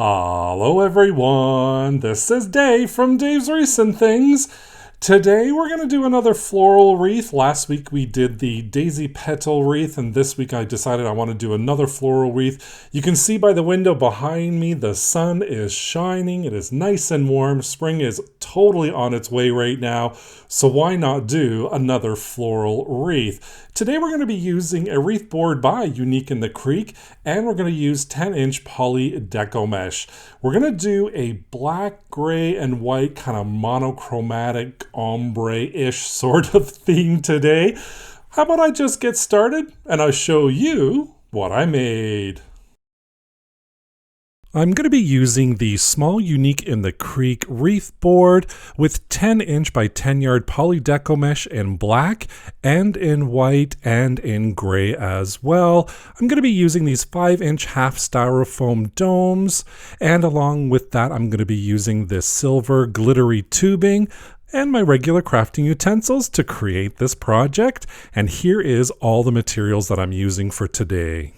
Hello everyone, this is Dave from Dave's Wreaths and Things. Today we're going to do another floral wreath. Last week we did the daisy petal wreath, and this week I decided I want to do another floral wreath. You can see by the window behind me the sun is shining, it is nice and warm, spring is totally on its way right now, so why not do another floral wreath? Today we're going to be using a wreath board by Unique in the Creek, and we're going to use 10-inch poly decomesh. We're going to do a black, gray, and white kind of monochromatic ombre-ish sort of theme today. How about I just get started and I'll show you what I made. I'm going to be using the small Unique in the Creek wreath board with 10-inch by 10-yard poly decomesh in black and in white and in gray as well. I'm going to be using these 5-inch half styrofoam domes, and along with that I'm going to be using this silver glittery tubing and my regular crafting utensils to create this project. And here is all the materials that I'm using for today.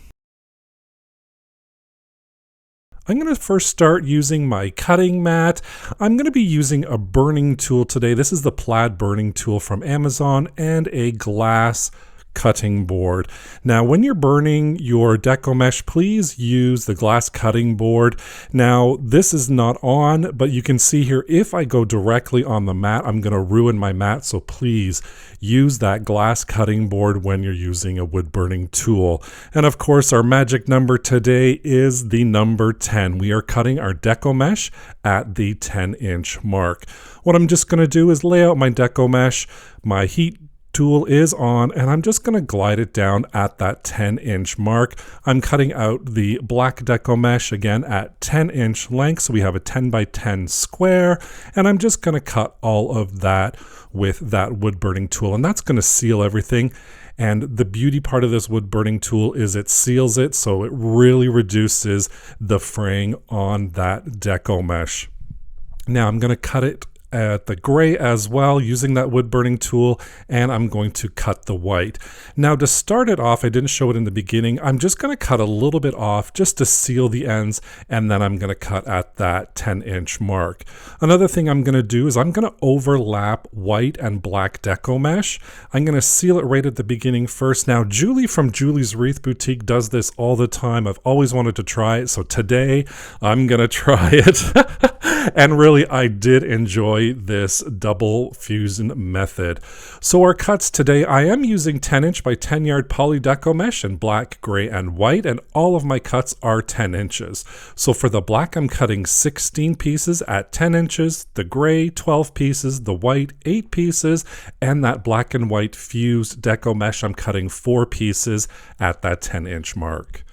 I'm going to first start using my cutting mat. I'm going to be using a burning tool today. This is the plaid burning tool from Amazon, and a glass cutting board. Now, when you're burning your decomesh, please use the glass cutting board. Now, this is not on, but you can see here, if I go directly on the mat, I'm going to ruin my mat. So please use that glass cutting board when you're using a wood burning tool. And of course, our magic number today is the number 10. We are cutting our decomesh at the 10-inch mark. What I'm just going to do is lay out my decomesh. My heat tool is on, and I'm just going to glide it down at that 10-inch mark. I'm cutting out the black decomesh again at 10-inch length, so we have a 10 by 10 square, and I'm just going to cut all of that with that wood burning tool, and that's going to seal everything. And the beauty part of this wood burning tool is it seals it, so it really reduces the fraying on that decomesh. Now I'm going to cut it at the gray as well using that wood burning tool, and I'm going to cut the white. Now, to start it off, I didn't show it in the beginning, I'm just going to cut a little bit off just to seal the ends, and then I'm going to cut at that 10-inch mark. Another thing I'm going to do is I'm going to overlap white and black decomesh. I'm going to seal it right at the beginning first. Now, Julie from Julie's Wreath Boutique does this all the time. I've always wanted to try it, so today I'm going to try it. And really, I did enjoy this double fusion method. So our cuts today, I am using 10-inch by 10-yard poly decomesh in black, gray, and white, and all of my cuts are 10 inches. So for the black, I'm cutting 16 pieces at 10 inches, the gray 12 pieces, the white 8 pieces, and that black and white fused decomesh, I'm cutting 4 pieces at that 10-inch mark.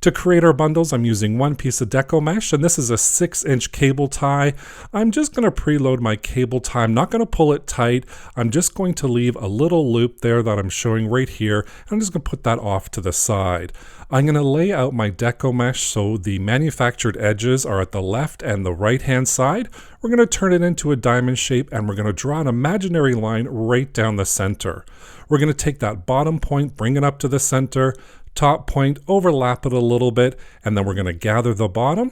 To create our bundles, I'm using one piece of decomesh, and this is a 6-inch cable tie. I'm just going to preload my cable tie. I'm not going to pull it tight. I'm just going to leave a little loop there that I'm showing right here, and I'm just going to put that off to the side. I'm going to lay out my decomesh so the manufactured edges are at the left and the right hand side. We're going to turn it into a diamond shape, and we're going to draw an imaginary line right down the center. We're going to take that bottom point, bring it up to the center, top point, overlap it a little bit, and then we're going to gather the bottom,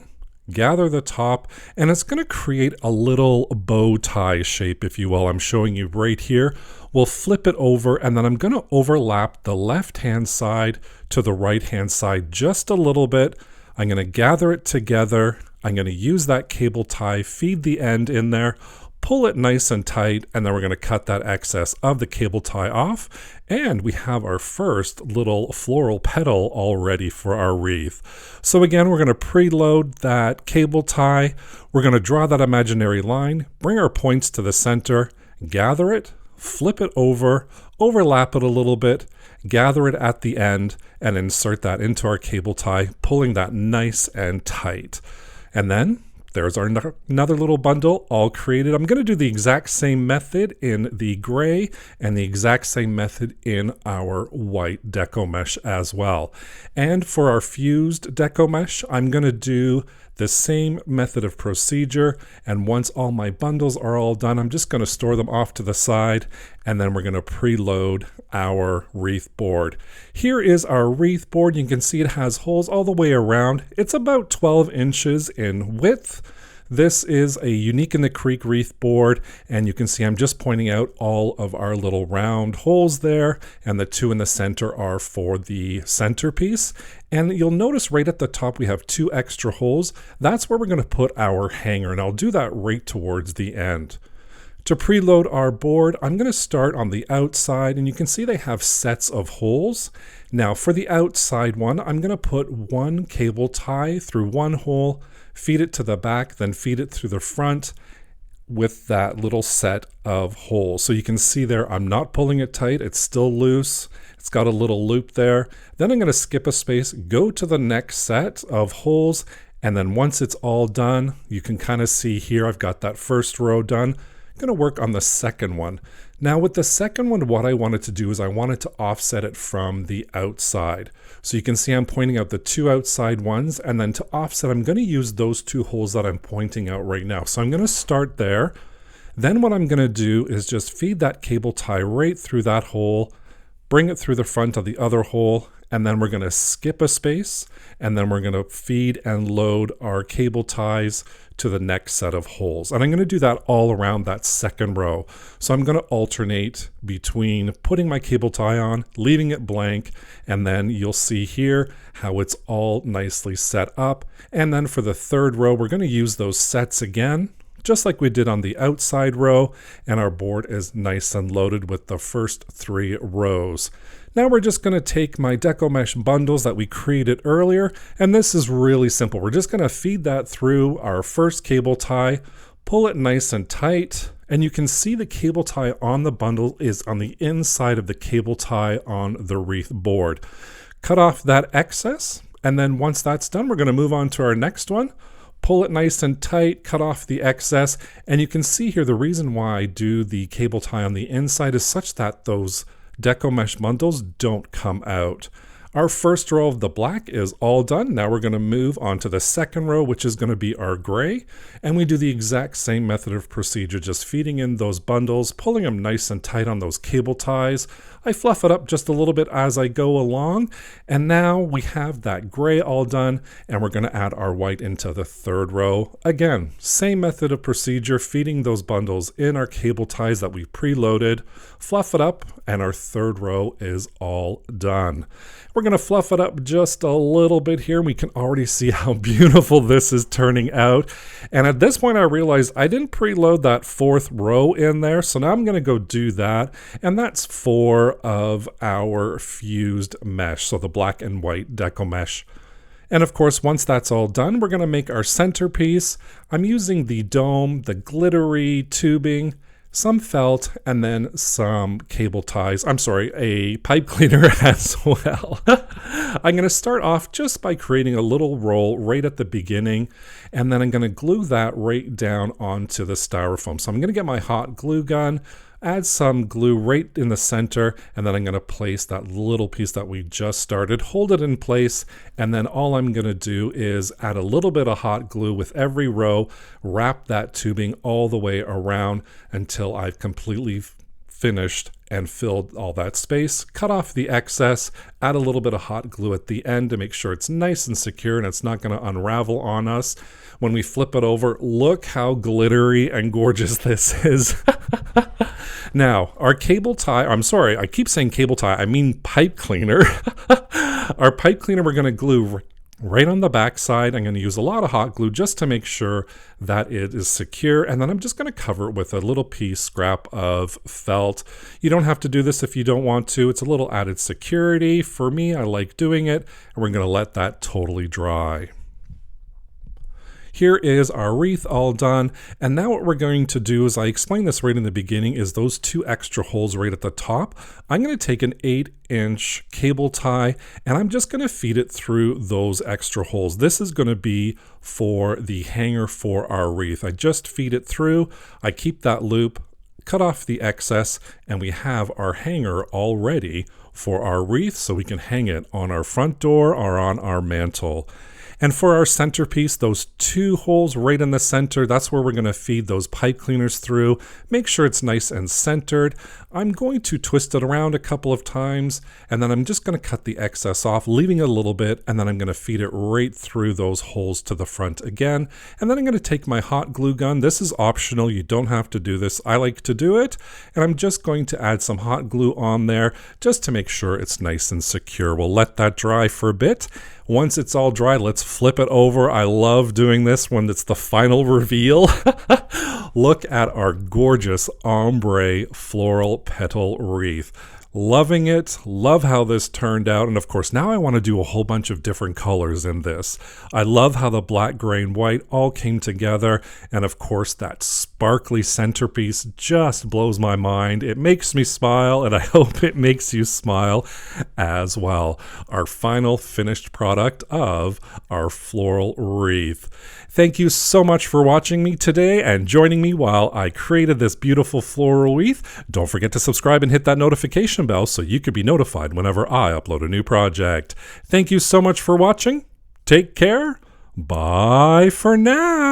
gather the top, and it's going to create a little bow tie shape, if you will. I'm showing you right here. We'll flip it over, and then I'm going to overlap the left-hand side to the right-hand side just a little bit. I'm going to gather it together. I'm going to use that cable tie, feed the end in there, pull it nice and tight, and then we're going to cut that excess of the cable tie off, and we have our first little floral petal all ready for our wreath. So again, we're going to preload that cable tie, we're going to draw that imaginary line, bring our points to the center, gather it, flip it over, overlap it a little bit, gather it at the end, and insert that into our cable tie, pulling that nice and tight. And then there's our another little bundle all created. I'm going to do the exact same method in the gray and the exact same method in our white decomesh as well. And for our fused decomesh, I'm going to do the same method of procedure, and once all my bundles are all done, I'm just going to store them off to the side, and then we're going to preload our wreath board. Here is our wreath board. You can see it has holes all the way around. It's about 12 inches in width. This is a Unique in the Creek wreath board, and you can see I'm just pointing out all of our little round holes there, and the two in the center are for the centerpiece. And you'll notice right at the top we have 2 extra holes. That's where we're going to put our hanger, and I'll do that right towards the end. To preload our board, I'm going to start on the outside, and you can see they have sets of holes. Now for the outside one, I'm going to put 1 cable tie through 1 hole, feed it to the back, then feed it through the front with that little set of holes. So you can see there, I'm not pulling it tight, it's still loose. It's got a little loop there. Then I'm going to skip a space, go to the next set of holes, and then once it's all done, you can kind of see here I've got that first row done. I'm going to work on the second one. Now with the second one, what I wanted to do is I wanted to offset it from the outside. So you can see I'm pointing out the 2 outside ones, and then to offset, I'm going to use those 2 holes that I'm pointing out right now. So I'm going to start there. Then what I'm going to do is just feed that cable tie right through that hole, bring it through the front of the other hole, and then we're going to skip a space, and then we're going to feed and load our cable ties to the next set of holes. And I'm going to do that all around that second row. So I'm going to alternate between putting my cable tie on, leaving it blank, and then you'll see here how it's all nicely set up. And then for the third row, we're going to use those sets again, just like we did on the outside row, and our board is nice and loaded with the first 3 rows. Now we're just going to take my decomesh bundles that we created earlier, and this is really simple. We're just going to feed that through our first cable tie, pull it nice and tight, and you can see the cable tie on the bundle is on the inside of the cable tie on the wreath board. Cut off that excess, and then once that's done, we're going to move on to our next one. Pull it nice and tight, cut off the excess, and you can see here the reason why I do the cable tie on the inside is such that those decomesh bundles don't come out. Our first row of the black is all done. Now we're going to move on to the second row, which is going to be our gray. And we do the exact same method of procedure, just feeding in those bundles, pulling them nice and tight on those cable ties. I fluff it up just a little bit as I go along. And now we have that gray all done, and we're going to add our white into the third row. Again, same method of procedure, feeding those bundles in our cable ties that we preloaded, fluff it up, and our third row is all done. We're going to fluff it up just a little bit here. We can already see how beautiful this is turning out. And at this point, I realized I didn't preload that 4th row in there. So now I'm going to go do that. And that's 4 of our fused mesh. So the black and white deco mesh. And of course, once that's all done, we're going to make our centerpiece. I'm using the dome, the glittery tubing, some felt, and then some cable ties. I'm sorry, a pipe cleaner as well. I'm going to start off just by creating a little roll right at the beginning, and then I'm going to glue that right down onto the styrofoam. So I'm going to get my hot glue gun, add some glue right in the center, and then I'm going to place that little piece that we just started, hold it in place, and then all I'm going to do is add a little bit of hot glue with every row, wrap that tubing all the way around until I've completely finished and filled all that space. Cut off the excess, add a little bit of hot glue at the end to make sure it's nice and secure and it's not going to unravel on us. When we flip it over, look how glittery and gorgeous this is. Now, our cable tie, I'm sorry, I keep saying cable tie, I mean pipe cleaner. Our pipe cleaner we're going to glue right on the back side. I'm going to use a lot of hot glue just to make sure that it is secure. And then I'm just going to cover it with a little piece scrap of felt. You don't have to do this if you don't want to. It's a little added security. For me, I like doing it. And we're going to let that totally dry. Here is our wreath all done, and now what we're going to do is, I explained this right in the beginning, is those 2 extra holes right at the top. I'm going to take an 8-inch cable tie, and I'm just going to feed it through those extra holes. This is going to be for the hanger for our wreath. I just feed it through, I keep that loop, cut off the excess, and we have our hanger all ready for our wreath so we can hang it on our front door or on our mantle. And for our centerpiece, those 2 holes right in the center, that's where we're going to feed those pipe cleaners through. Make sure it's nice and centered. I'm going to twist it around a couple of times, and then I'm just going to cut the excess off, leaving it a little bit, and then I'm going to feed it right through those holes to the front again. And then I'm going to take my hot glue gun. This is optional. You don't have to do this. I like to do it. And I'm just going to add some hot glue on there just to make sure it's nice and secure. We'll let that dry for a bit. Once it's all dry, let's flip it over. I love doing this when it's the final reveal. Look at our gorgeous ombre floral petal wreath. Loving it. Love how this turned out. And of course, now I want to do a whole bunch of different colors in this. I love how the black, gray, and white all came together. And of course, that sparkly centerpiece just blows my mind. It makes me smile, and I hope it makes you smile as well. Our final finished product of our floral wreath. Thank you so much for watching me today and joining me while I created this beautiful floral wreath. Don't forget to subscribe and hit that notification bell so you can be notified whenever I upload a new project. Thank you so much for watching. Take care. Bye for now.